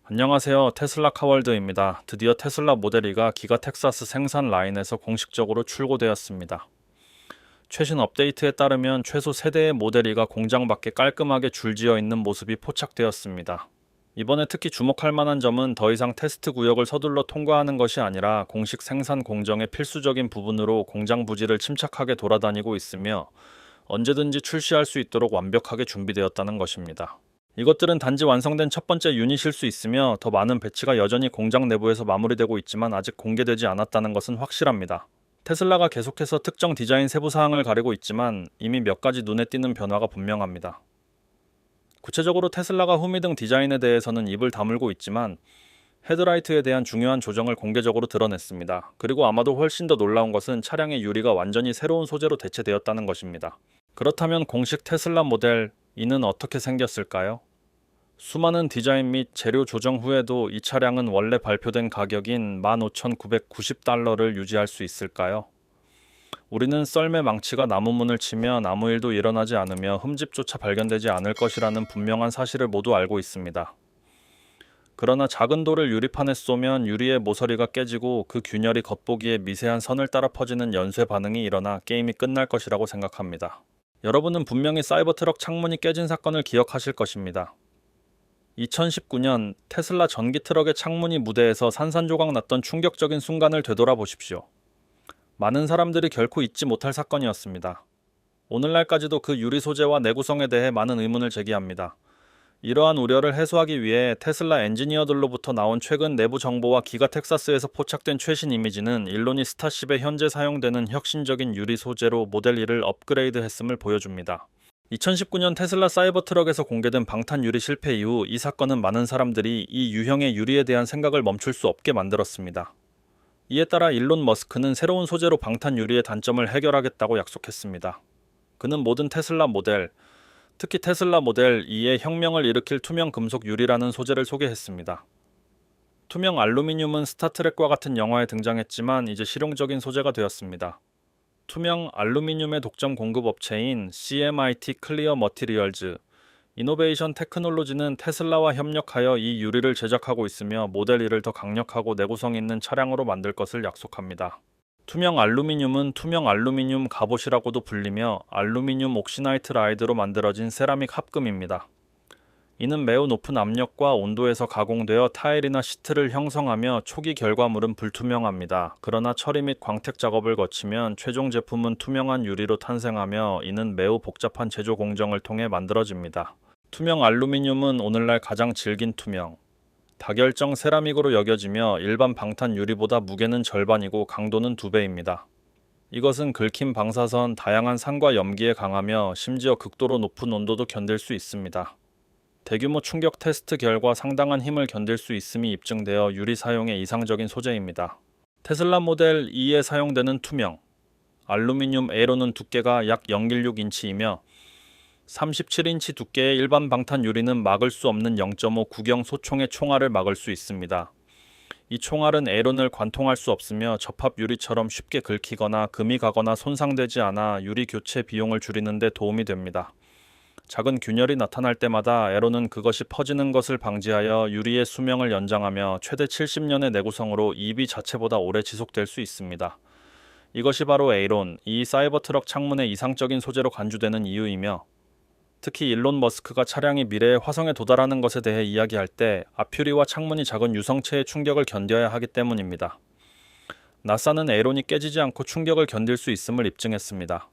안녕하세요. 테슬라 카월드입니다. 드디어 테슬라 모델 E가 기가 텍사스 생산 라인에서 공식적으로 출고되었습니다. 최신 업데이트에 따르면 최소 세대의 모델 E가 공장 밖에 깔끔하게 줄지어 있는 모습이 포착되었습니다. 이번에 특히 주목할 만한 점은 더 이상 테스트 구역을 서둘러 통과하는 것이 아니라 공식 생산 공정의 필수적인 부분으로 공장 부지를 침착하게 돌아다니고 있으며 언제든지 출시할 수 있도록 완벽하게 준비되었다는 것입니다. 이것들은 단지 완성된 첫 번째 유닛일 수 있으며 더 많은 배치가 여전히 공장 내부에서 마무리되고 있지만 아직 공개되지 않았다는 것은 확실합니다. 테슬라가 계속해서 특정 디자인 세부 사항을 가리고 있지만 이미 몇 가지 눈에 띄는 변화가 분명합니다. 구체적으로 테슬라가 후미등 디자인에 대해서는 입을 다물고 있지만 헤드라이트에 대한 중요한 조정을 공개적으로 드러냈습니다. 그리고 아마도 훨씬 더 놀라운 것은 차량의 유리가 완전히 새로운 소재로 대체되었다는 것입니다. 그렇다면 공식 테슬라 모델 E는 어떻게 생겼을까요? 수많은 디자인 및 재료 조정 후에도 이 차량은 원래 발표된 가격인 15,990달러를 유지할 수 있을까요? 우리는 썰매 망치가 나무문을 치면 아무 일도 일어나지 않으며 흠집조차 발견되지 않을 것이라는 분명한 사실을 모두 알고 있습니다. 그러나 작은 돌을 유리판에 쏘면 유리의 모서리가 깨지고 그 균열이 겉보기에 미세한 선을 따라 퍼지는 연쇄 반응이 일어나 게임이 끝날 것이라고 생각합니다. 여러분은 분명히 사이버트럭 창문이 깨진 사건을 기억하실 것입니다. 2019년 테슬라 전기 트럭의 창문이 무대에서 산산조각 났던 충격적인 순간을 되돌아보십시오. 많은 사람들이 결코 잊지 못할 사건이었습니다. 오늘날까지도 그 유리 소재와 내구성에 대해 많은 의문을 제기합니다. 이러한 우려를 해소하기 위해 테슬라 엔지니어들로부터 나온 최근 내부 정보와 기가 텍사스에서 포착된 최신 이미지는 일론이 스타쉽에 현재 사용되는 혁신적인 유리 소재로 모델 E를 업그레이드했음을 보여줍니다. 2019년 테슬라 사이버트럭에서 공개된 방탄 유리 실패 이후 이 사건은 많은 사람들이 이 유형의 유리에 대한 생각을 멈출 수 없게 만들었습니다. 이에 따라 일론 머스크는 새로운 소재로 방탄 유리의 단점을 해결하겠다고 약속했습니다. 그는 모든 테슬라 모델, 특히 테슬라 모델 E의 혁명을 일으킬 투명 금속 유리라는 소재를 소개했습니다. 투명 알루미늄은 스타트rek과 같은 영화에 등장했지만 이제 실용적인 소재가 되었습니다. 투명 알루미늄의 독점 공급 업체인 CMIT 클리어 머티리얼즈 이노베이션 테크놀로지는 테슬라와 협력하여 이 유리를 제작하고 있으며 모델 E를 더 강력하고 내구성 있는 차량으로 만들 것을 약속합니다. 투명 알루미늄은 투명 알루미늄 갑옷이라고도 불리며 알루미늄 옥시나이트라이드로 만들어진 세라믹 합금입니다. 이는 매우 높은 압력과 온도에서 가공되어 타일이나 시트를 형성하며 초기 결과물은 불투명합니다. 그러나 처리 및 광택 작업을 거치면 최종 제품은 투명한 유리로 탄생하며 이는 매우 복잡한 제조 공정을 통해 만들어집니다. 투명 알루미늄은 오늘날 가장 질긴 투명, 다결정 세라믹으로 여겨지며 일반 방탄 유리보다 무게는 절반이고 강도는 2배입니다. 이것은 긁힌 방사선, 다양한 산과 염기에 강하며 심지어 극도로 높은 온도도 견딜 수 있습니다. 대규모 충격 테스트 결과 상당한 힘을 견딜 수 있음이 입증되어 유리 사용에 이상적인 소재입니다. 테슬라 모델 E에 사용되는 투명 알루미늄 에로는 두께가 약 0.16인치이며 37인치 두께의 일반 방탄 유리는 막을 수 없는 0.5 구경 소총의 총알을 막을 수 있습니다. 이 총알은 에론을 관통할 수 없으며 접합 유리처럼 쉽게 긁히거나 금이 가거나 손상되지 않아 유리 교체 비용을 줄이는 데 도움이 됩니다. 작은 균열이 나타날 때마다 에론은 그것이 퍼지는 것을 방지하여 유리의 수명을 연장하며 최대 70년의 내구성으로 EV 자체보다 오래 지속될 수 있습니다. 이것이 바로 에이론, 이 사이버트럭 창문의 이상적인 소재로 간주되는 이유이며 특히 일론 머스크가 차량이 미래의 화성에 도달하는 것에 대해 이야기할 때 앞유리와 창문이 작은 유성체의 충격을 견뎌야 하기 때문입니다. 나사는 에론이 깨지지 않고 충격을 견딜 수 있음을 입증했습니다.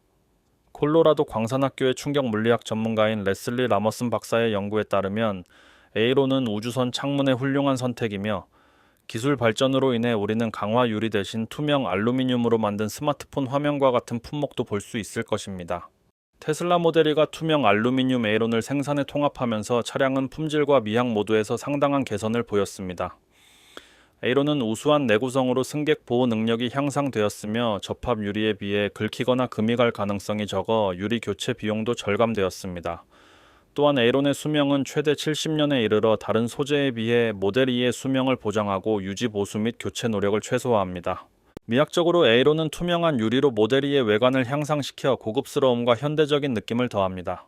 콜로라도 광산학교의 충격 물리학 전문가인 레슬리 라머슨 박사의 연구에 따르면 에이론은 우주선 창문의 훌륭한 선택이며 기술 발전으로 인해 우리는 강화 유리 대신 투명 알루미늄으로 만든 스마트폰 화면과 같은 품목도 볼 수 있을 것입니다. 테슬라 모델 E가 투명 알루미늄 에이론을 생산에 통합하면서 차량은 품질과 미학 모두에서 상당한 개선을 보였습니다. 에이론은 우수한 내구성으로 승객 보호 능력이 향상되었으며 접합 유리에 비해 긁히거나 금이 갈 가능성이 적어 유리 교체 비용도 절감되었습니다. 또한 에이론의 수명은 최대 70년에 이르러 다른 소재에 비해 모델 E의 수명을 보장하고 유지 보수 및 교체 노력을 최소화합니다. 미학적으로 에이론은 투명한 유리로 모델 E의 외관을 향상시켜 고급스러움과 현대적인 느낌을 더합니다.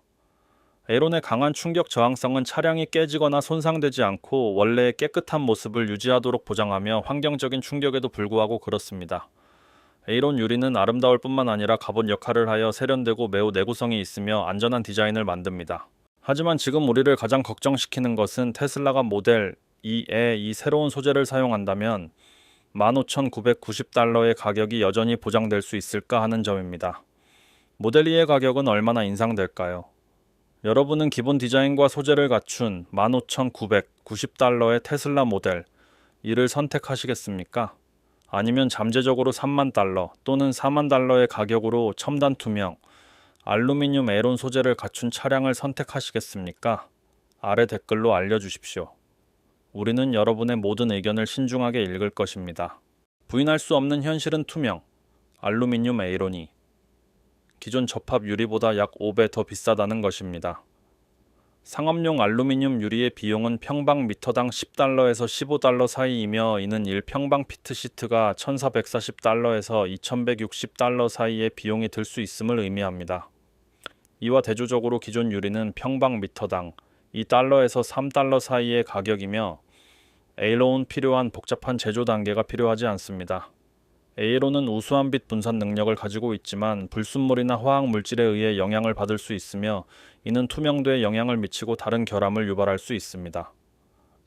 에이론의 강한 충격 저항성은 차량이 깨지거나 손상되지 않고 원래의 깨끗한 모습을 유지하도록 보장하며 환경적인 충격에도 불구하고 그렇습니다. 에이론 유리는 아름다울 뿐만 아니라 갑옷 역할을 하여 세련되고 매우 내구성이 있으며 안전한 디자인을 만듭니다. 하지만 지금 우리를 가장 걱정시키는 것은 테슬라가 모델 2에 이 새로운 소재를 사용한다면 15,990달러의 가격이 여전히 보장될 수 있을까 하는 점입니다. 모델 2의 가격은 얼마나 인상될까요? 여러분은 기본 디자인과 소재를 갖춘 15,990달러의 테슬라 모델 2를 선택하시겠습니까? 아니면 잠재적으로 3만 달러 또는 4만 달러의 가격으로 첨단 투명, 알루미늄 에이론 소재를 갖춘 차량을 선택하시겠습니까? 아래 댓글로 알려주십시오. 우리는 여러분의 모든 의견을 신중하게 읽을 것입니다. 부인할 수 없는 현실은 투명, 알루미늄 에이론이 기존 접합 유리보다 약 5배 더 비싸다는 것입니다. 상업용 알루미늄 유리의 비용은 평방미터당 10달러에서 15달러 사이이며 이는 1평방피트 시트가 1,440달러에서 2,160달러 사이의 비용이 들 수 있음을 의미합니다. 이와 대조적으로 기존 유리는 평방미터당 2달러에서 3달러 사이의 가격이며 에이론은 필요한 복잡한 제조 단계가 필요하지 않습니다. 에이론은 우수한 빛 분산 능력을 가지고 있지만 불순물이나 화학 물질에 의해 영향을 받을 수 있으며 이는 투명도에 영향을 미치고 다른 결함을 유발할 수 있습니다.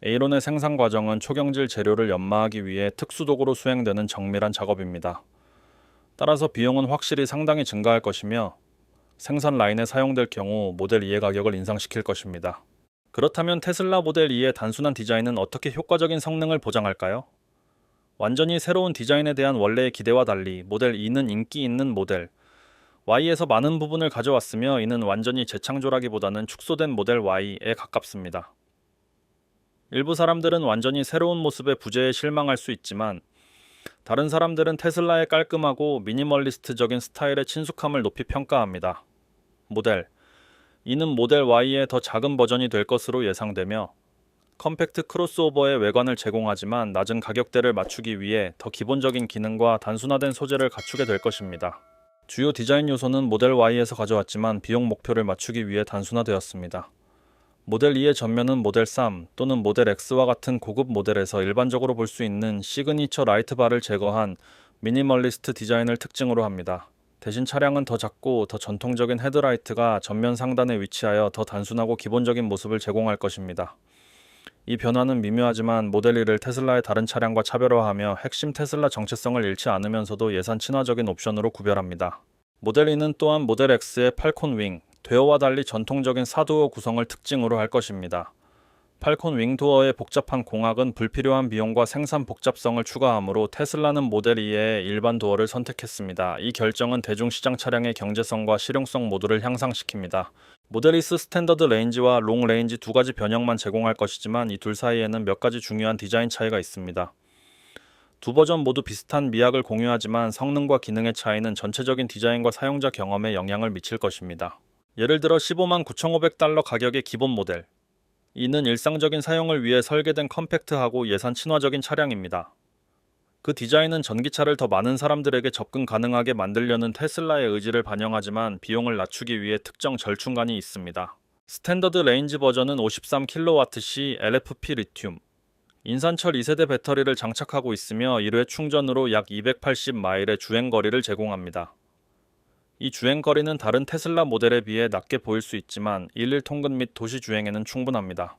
에이론의 생산 과정은 초경질 재료를 연마하기 위해 특수도구로 수행되는 정밀한 작업입니다. 따라서 비용은 확실히 상당히 증가할 것이며 생산 라인에 사용될 경우 모델 2의 가격을 인상시킬 것입니다. 그렇다면 테슬라 모델 2의 단순한 디자인은 어떻게 효과적인 성능을 보장할까요? 완전히 새로운 디자인에 대한 원래의 기대와 달리 모델 2는 인기 있는 모델 Y에서 많은 부분을 가져왔으며 이는 완전히 재창조라기보다는 축소된 모델 Y에 가깝습니다. 일부 사람들은 완전히 새로운 모습의 부재에 실망할 수 있지만 다른 사람들은 테슬라의 깔끔하고 미니멀리스트적인 스타일의 친숙함을 높이 평가합니다. 모델 2는 모델 Y의 더 작은 버전이 될 것으로 예상되며 컴팩트 크로스오버의 외관을 제공하지만 낮은 가격대를 맞추기 위해 더 기본적인 기능과 단순화된 소재를 갖추게 될 것입니다. 주요 디자인 요소는 모델 Y에서 가져왔지만 비용 목표를 맞추기 위해 단순화되었습니다. 모델 2의 전면은 모델 3 또는 모델 X와 같은 고급 모델에서 일반적으로 볼 수 있는 시그니처 라이트바를 제거한 미니멀리스트 디자인을 특징으로 합니다. 대신 차량은 더 작고 더 전통적인 헤드라이트가 전면 상단에 위치하여 더 단순하고 기본적인 모습을 제공할 것입니다. 이 변화는 미묘하지만 모델 2를 테슬라의 다른 차량과 차별화하며 핵심 테슬라 정체성을 잃지 않으면서도 예산 친화적인 옵션으로 구별합니다. 모델 2는 또한 모델 X의 팔콘 윙, 도어와 달리 전통적인 사도어 구성을 특징으로 할 것입니다. 팔콘 윙 도어의 복잡한 공학은 불필요한 비용과 생산 복잡성을 추가하므로 테슬라는 모델 2의 일반 도어를 선택했습니다. 이 결정은 대중시장 차량의 경제성과 실용성 모두를 향상시킵니다. 모델 이스 스탠더드 레인지와 롱 레인지 두 가지 변형만 제공할 것이지만 이 둘 사이에는 몇 가지 중요한 디자인 차이가 있습니다. 두 버전 모두 비슷한 미학을 공유하지만 성능과 기능의 차이는 전체적인 디자인과 사용자 경험에 영향을 미칠 것입니다. 예를 들어 159,500달러 가격의 기본 모델 이는 일상적인 사용을 위해 설계된 컴팩트하고 예산 친화적인 차량입니다. 그 디자인은 전기차를 더 많은 사람들에게 접근 가능하게 만들려는 테슬라의 의지를 반영하지만 비용을 낮추기 위해 특정 절충간이 있습니다. 스탠더드 레인지 버전은 53kWh LFP 리튬, 인산철 2세대 배터리를 장착하고 있으며 1회 충전으로 약 280마일의 주행거리를 제공합니다. 이 주행거리는 다른 테슬라 모델에 비해 낮게 보일 수 있지만 일일 통근 및 도시 주행에는 충분합니다.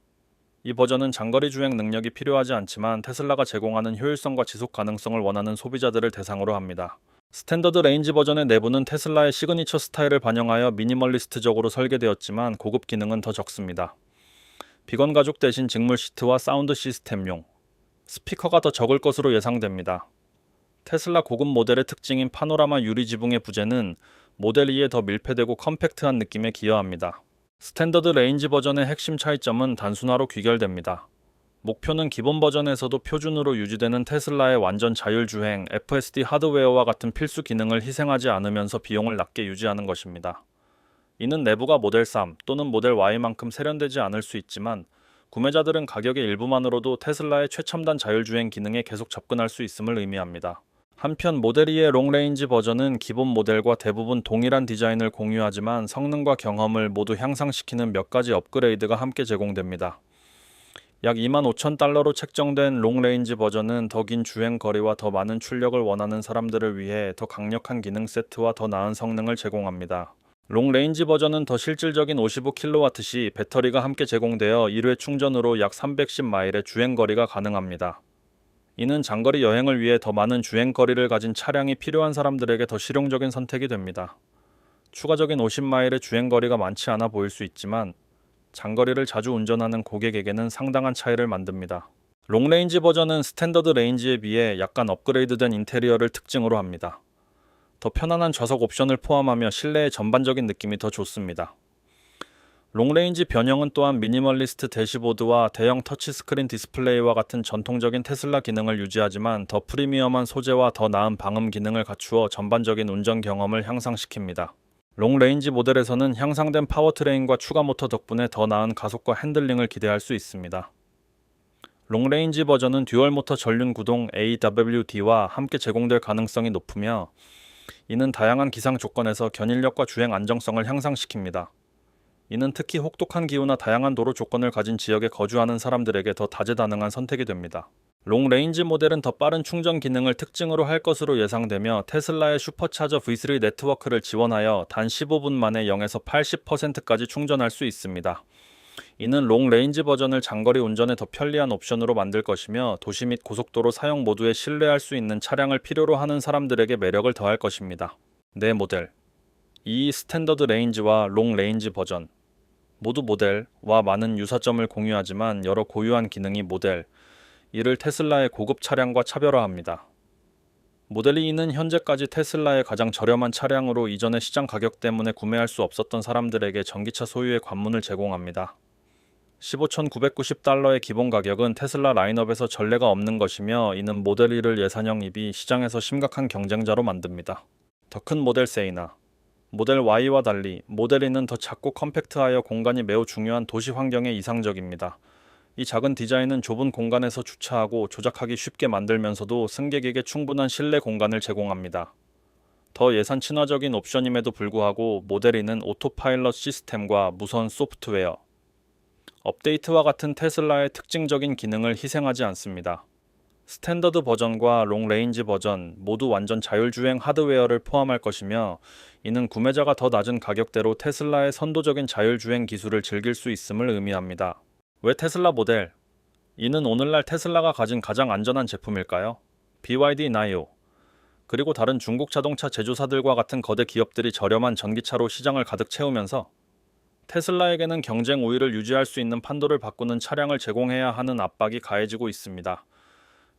이 버전은 장거리 주행 능력이 필요하지 않지만 테슬라가 제공하는 효율성과 지속 가능성을 원하는 소비자들을 대상으로 합니다. 스탠더드 레인지 버전의 내부는 테슬라의 시그니처 스타일을 반영하여 미니멀리스트적으로 설계되었지만 고급 기능은 더 적습니다. 비건 가죽 대신 직물 시트와 사운드 시스템용, 스피커가 더 적을 것으로 예상됩니다. 테슬라 고급 모델의 특징인 파노라마 유리 지붕의 부재는 모델 2에 더 밀폐되고 컴팩트한 느낌에 기여합니다. 스탠더드 레인지 버전의 핵심 차이점은 단순화로 귀결됩니다. 목표는 기본 버전에서도 표준으로 유지되는 테슬라의 완전 자율주행, FSD 하드웨어와 같은 필수 기능을 희생하지 않으면서 비용을 낮게 유지하는 것입니다. 이는 내부가 모델 3 또는 모델 Y만큼 세련되지 않을 수 있지만 구매자들은 가격의 일부만으로도 테슬라의 최첨단 자율주행 기능에 계속 접근할 수 있음을 의미합니다. 한편 모델 2의 롱레인지 버전은 기본 모델과 대부분 동일한 디자인을 공유하지만 성능과 경험을 모두 향상시키는 몇 가지 업그레이드가 함께 제공됩니다. 약 25,000달러로 책정된 롱레인지 버전은 더 긴 주행 거리와 더 많은 출력을 원하는 사람들을 위해 더 강력한 기능 세트와 더 나은 성능을 제공합니다. 롱레인지 버전은 더 실질적인 55kW 시 배터리가 함께 제공되어 1회 충전으로 약 310마일의 주행 거리가 가능합니다. 이는 장거리 여행을 위해 더 많은 주행 거리를 가진 차량이 필요한 사람들에게 더 실용적인 선택이 됩니다. 추가적인 50마일의 주행 거리가 많지 않아 보일 수 있지만 장거리를 자주 운전하는 고객에게는 상당한 차이를 만듭니다. 롱레인지 버전은 스탠더드 레인지에 비해 약간 업그레이드된 인테리어를 특징으로 합니다. 더 편안한 좌석 옵션을 포함하며 실내의 전반적인 느낌이 더 좋습니다. 롱레인지 변형은 또한 미니멀리스트 대시보드와 대형 터치스크린 디스플레이와 같은 전통적인 테슬라 기능을 유지하지만 더 프리미엄한 소재와 더 나은 방음 기능을 갖추어 전반적인 운전 경험을 향상시킵니다. 롱레인지 모델에서는 향상된 파워트레인과 추가 모터 덕분에 더 나은 가속과 핸들링을 기대할 수 있습니다. 롱레인지 버전은 듀얼 모터 전륜 구동 AWD와 함께 제공될 가능성이 높으며 이는 다양한 기상 조건에서 견인력과 주행 안정성을 향상시킵니다. 이는 특히 혹독한 기후나 다양한 도로 조건을 가진 지역에 거주하는 사람들에게 더 다재다능한 선택이 됩니다. 롱레인지 모델은 더 빠른 충전 기능을 특징으로 할 것으로 예상되며 테슬라의 슈퍼차저 V3 네트워크를 지원하여 단 15분 만에 0에서 80%까지 충전할 수 있습니다. 이는 롱레인지 버전을 장거리 운전에 더 편리한 옵션으로 만들 것이며 도시 및 고속도로 사용 모두에 신뢰할 수 있는 차량을 필요로 하는 사람들에게 매력을 더할 것입니다. 네 모델 이 스탠더드 레인지와 롱 레인지 버전 모두 모델과 많은 유사점을 공유하지만 여러 고유한 기능이 모델 이를 테슬라의 고급 차량과 차별화합니다. 모델 2는 현재까지 테슬라의 가장 저렴한 차량으로 이전의 시장 가격 때문에 구매할 수 없었던 사람들에게 전기차 소유의 관문을 제공합니다. 15,990달러의 기본 가격은 테슬라 라인업에서 전례가 없는 것이며 이는 모델 2를 예산형입이 시장에서 심각한 경쟁자로 만듭니다. 더 큰 모델 세이나 모델 Y와 달리 모델 2는 더 작고 컴팩트하여 공간이 매우 중요한 도시 환경에 이상적입니다. 이 작은 디자인은 좁은 공간에서 주차하고 조작하기 쉽게 만들면서도 승객에게 충분한 실내 공간을 제공합니다. 더 예산 친화적인 옵션임에도 불구하고 모델 2는 오토파일럿 시스템과 무선 소프트웨어, 업데이트와 같은 테슬라의 특징적인 기능을 희생하지 않습니다. 스탠더드 버전과 롱레인지 버전 모두 완전 자율주행 하드웨어를 포함할 것이며 이는 구매자가 더 낮은 가격대로 테슬라의 선도적인 자율주행 기술을 즐길 수 있음을 의미합니다. 왜 테슬라 모델? 이는 오늘날 테슬라가 가진 가장 안전한 제품일까요? BYD 나이오 그리고 다른 중국 자동차 제조사들과 같은 거대 기업들이 저렴한 전기차로 시장을 가득 채우면서 테슬라에게는 경쟁 우위를 유지할 수 있는 판도를 바꾸는 차량을 제공해야 하는 압박이 가해지고 있습니다.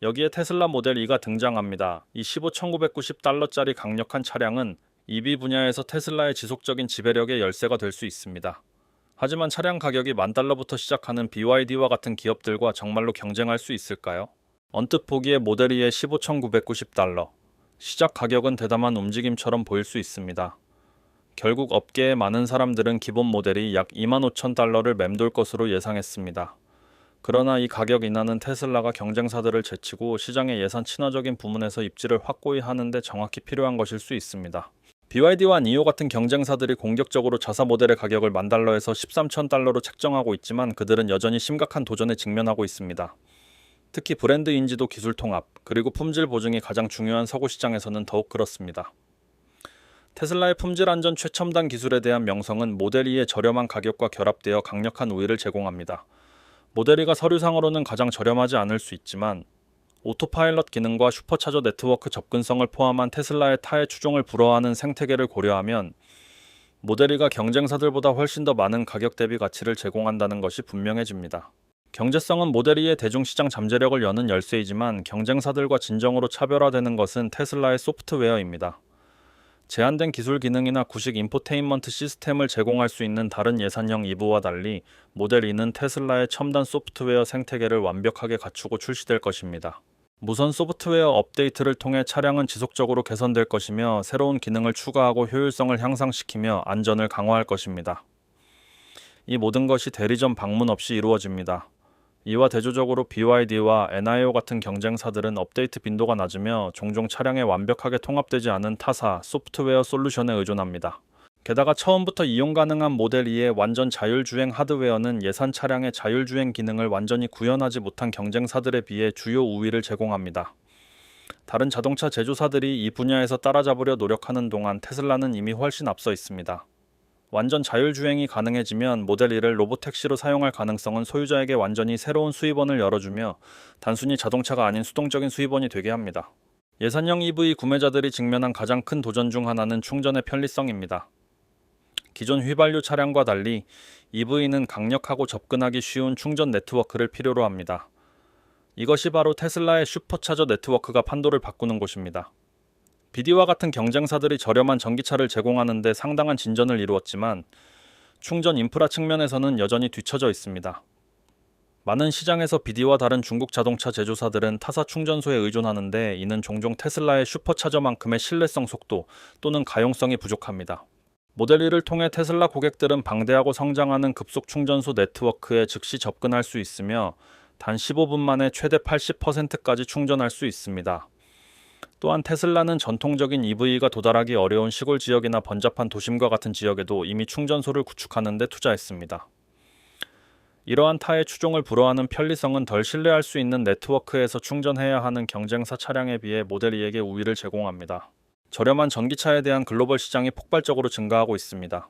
여기에 테슬라 모델 2가 등장합니다. 이 15,990달러짜리 강력한 차량은 EV 분야에서 테슬라의 지속적인 지배력의 열쇠가 될 수 있습니다. 하지만 차량 가격이 $10,000부터 시작하는 BYD와 같은 기업들과 정말로 경쟁할 수 있을까요? 언뜻 보기에 모델 2의 15,990달러. 시작 가격은 대담한 움직임처럼 보일 수 있습니다. 결국 업계의 많은 사람들은 기본 모델이 약 25,000달러를 맴돌 것으로 예상했습니다. 그러나 이 가격 인하는 테슬라가 경쟁사들을 제치고 시장의 예산 친화적인 부문에서 입지를 확고히 하는데 정확히 필요한 것일 수 있습니다. BYD와 니오 같은 경쟁사들이 공격적으로 자사 모델의 가격을 $10,000에서 13,000달러로 책정하고 있지만 그들은 여전히 심각한 도전에 직면하고 있습니다. 특히 브랜드 인지도 기술 통합, 그리고 품질 보증이 가장 중요한 서구 시장에서는 더욱 그렇습니다. 테슬라의 품질 안전 최첨단 기술에 대한 명성은 모델 2의 저렴한 가격과 결합되어 강력한 우위를 제공합니다. 모델 2가 서류상으로는 가장 저렴하지 않을 수 있지만 오토파일럿 기능과 슈퍼차저 네트워크 접근성을 포함한 테슬라의 타의 추종을 불허하는 생태계를 고려하면 모델 2가 경쟁사들보다 훨씬 더 많은 가격 대비 가치를 제공한다는 것이 분명해집니다. 경제성은 모델 2의 대중시장 잠재력을 여는 열쇠이지만 경쟁사들과 진정으로 차별화되는 것은 테슬라의 소프트웨어입니다. 제한된 기술 기능이나 구식 인포테인먼트 시스템을 제공할 수 있는 다른 예산형 EV와 달리 모델 2는 테슬라의 첨단 소프트웨어 생태계를 완벽하게 갖추고 출시될 것입니다. 무선 소프트웨어 업데이트를 통해 차량은 지속적으로 개선될 것이며 새로운 기능을 추가하고 효율성을 향상시키며 안전을 강화할 것입니다. 이 모든 것이 대리점 방문 없이 이루어집니다. 이와 대조적으로 BYD와 NIO 같은 경쟁사들은 업데이트 빈도가 낮으며 종종 차량에 완벽하게 통합되지 않은 타사, 소프트웨어 솔루션에 의존합니다. 게다가 처음부터 이용 가능한 모델 2의 완전 자율주행 하드웨어는 예산 차량의 자율주행 기능을 완전히 구현하지 못한 경쟁사들에 비해 주요 우위를 제공합니다. 다른 자동차 제조사들이 이 분야에서 따라잡으려 노력하는 동안 테슬라는 이미 훨씬 앞서 있습니다. 완전 자율주행이 가능해지면 모델 2를 로보택시로 사용할 가능성은 소유자에게 완전히 새로운 수입원을 열어주며 단순히 자동차가 아닌 수동적인 수입원이 되게 합니다. 예산형 EV 구매자들이 직면한 가장 큰 도전 중 하나는 충전의 편리성입니다. 기존 휘발유 차량과 달리 EV는 강력하고 접근하기 쉬운 충전 네트워크를 필요로 합니다. 이것이 바로 테슬라의 슈퍼차저 네트워크가 판도를 바꾸는 곳입니다. BYD와 같은 경쟁사들이 저렴한 전기차를 제공하는 데 상당한 진전을 이루었지만 충전 인프라 측면에서는 여전히 뒤처져 있습니다. 많은 시장에서 BYD와 다른 중국 자동차 제조사들은 타사 충전소에 의존하는데 이는 종종 테슬라의 슈퍼차저만큼의 신뢰성 속도 또는 가용성이 부족합니다. 모델 1을 통해 테슬라 고객들은 방대하고 성장하는 급속 충전소 네트워크에 즉시 접근할 수 있으며 단 15분 만에 최대 80%까지 충전할 수 있습니다. 또한 테슬라는 전통적인 EV가 도달하기 어려운 시골 지역이나 번잡한 도심과 같은 지역에도 이미 충전소를 구축하는 데 투자했습니다. 이러한 타의 추종을 불허하는 편리성은 덜 신뢰할 수 있는 네트워크에서 충전해야 하는 경쟁사 차량에 비해 모델 2에게 우위를 제공합니다. 저렴한 전기차에 대한 글로벌 시장이 폭발적으로 증가하고 있습니다.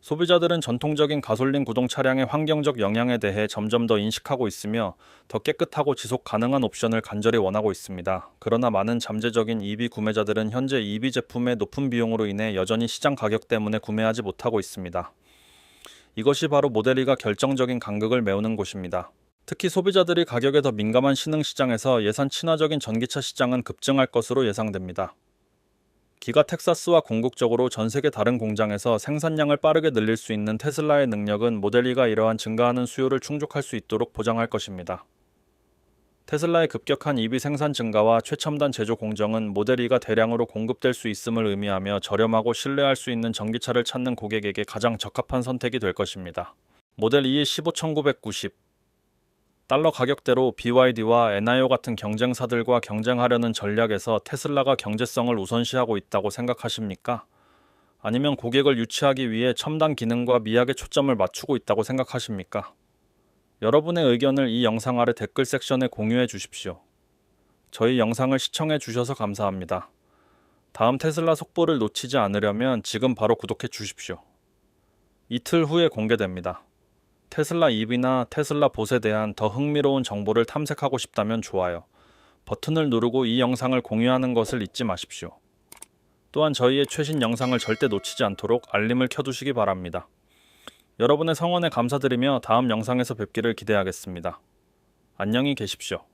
소비자들은 전통적인 가솔린 구동 차량의 환경적 영향에 대해 점점 더 인식하고 있으며 더 깨끗하고 지속 가능한 옵션을 간절히 원하고 있습니다. 그러나 많은 잠재적인 EV 구매자들은 현재 EV 제품의 높은 비용으로 인해 여전히 시장 가격 때문에 구매하지 못하고 있습니다. 이것이 바로 모델 2가 결정적인 간극을 메우는 곳입니다. 특히 소비자들이 가격에 더 민감한 신흥 시장에서 예산 친화적인 전기차 시장은 급증할 것으로 예상됩니다. 기가 텍사스와 궁극적으로 전 세계 다른 공장에서 생산량을 빠르게 늘릴 수 있는 테슬라의 능력은 모델 2가 이러한 증가하는 수요를 충족할 수 있도록 보장할 것입니다. 테슬라의 급격한 EV 생산 증가와 최첨단 제조 공정은 모델 2가 대량으로 공급될 수 있음을 의미하며 저렴하고 신뢰할 수 있는 전기차를 찾는 고객에게 가장 적합한 선택이 될 것입니다. 모델 2의 15,990 달러 가격대로 BYD와 NIO 같은 경쟁사들과 경쟁하려는 전략에서 테슬라가 경제성을 우선시하고 있다고 생각하십니까? 아니면 고객을 유치하기 위해 첨단 기능과 미학에 초점을 맞추고 있다고 생각하십니까? 여러분의 의견을 이 영상 아래 댓글 섹션에 공유해 주십시오. 저희 영상을 시청해 주셔서 감사합니다. 다음 테슬라 속보를 놓치지 않으려면 지금 바로 구독해 주십시오. 이틀 후에 공개됩니다. 테슬라 EV나 테슬라 봇에 대한 더 흥미로운 정보를 탐색하고 싶다면 좋아요 버튼을 누르고 이 영상을 공유하는 것을 잊지 마십시오. 또한 저희의 최신 영상을 절대 놓치지 않도록 알림을 켜두시기 바랍니다. 여러분의 성원에 감사드리며 다음 영상에서 뵙기를 기대하겠습니다. 안녕히 계십시오.